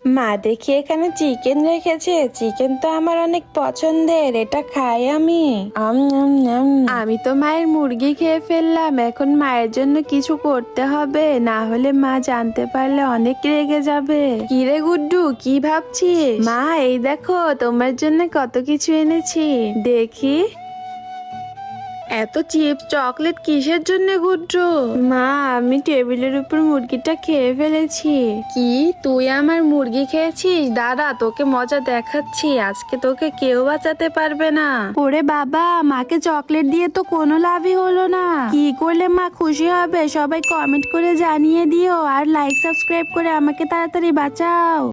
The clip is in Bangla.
মা দেখি এখানে চিকেন রেখেছে। চিকেন তো আমার অনেক পছন্দের, এটা খাই আমি। আমি তো মায়ের মুরগি খেয়ে ফেললাম, এখন মায়ের জন্য কিছু করতে হবে, না হলে মা জানতে পারলে অনেক রেগে যাবে। কিরে গুড্ডু, কি ভাবছিস? মা এই দেখো তোমার জন্য কত কিছু এনেছি, দেখি। এত চিপস চকলেট কিসের জন্য গুড্ডু? মা আমি টেবিলের উপর মুরগিটা খেয়ে ফেলেছি। কি, তুই আমার মুরগি খেয়েছিস? দাঁড়া তোকে মজা দেখাচ্ছি, আজকে তোকে কেউ বাঁচাতে পারবে না। ওরে বাবা, মাকে চকলেট দিয়ে তো কোনো লাভই হলো না। কি করলে মা খুশি হবে সবাই কমেন্ট করে জানিয়ে দিও, আর লাইক সাবস্ক্রাইব করে আমাকে তাড়াতাড়ি বাঁচাও।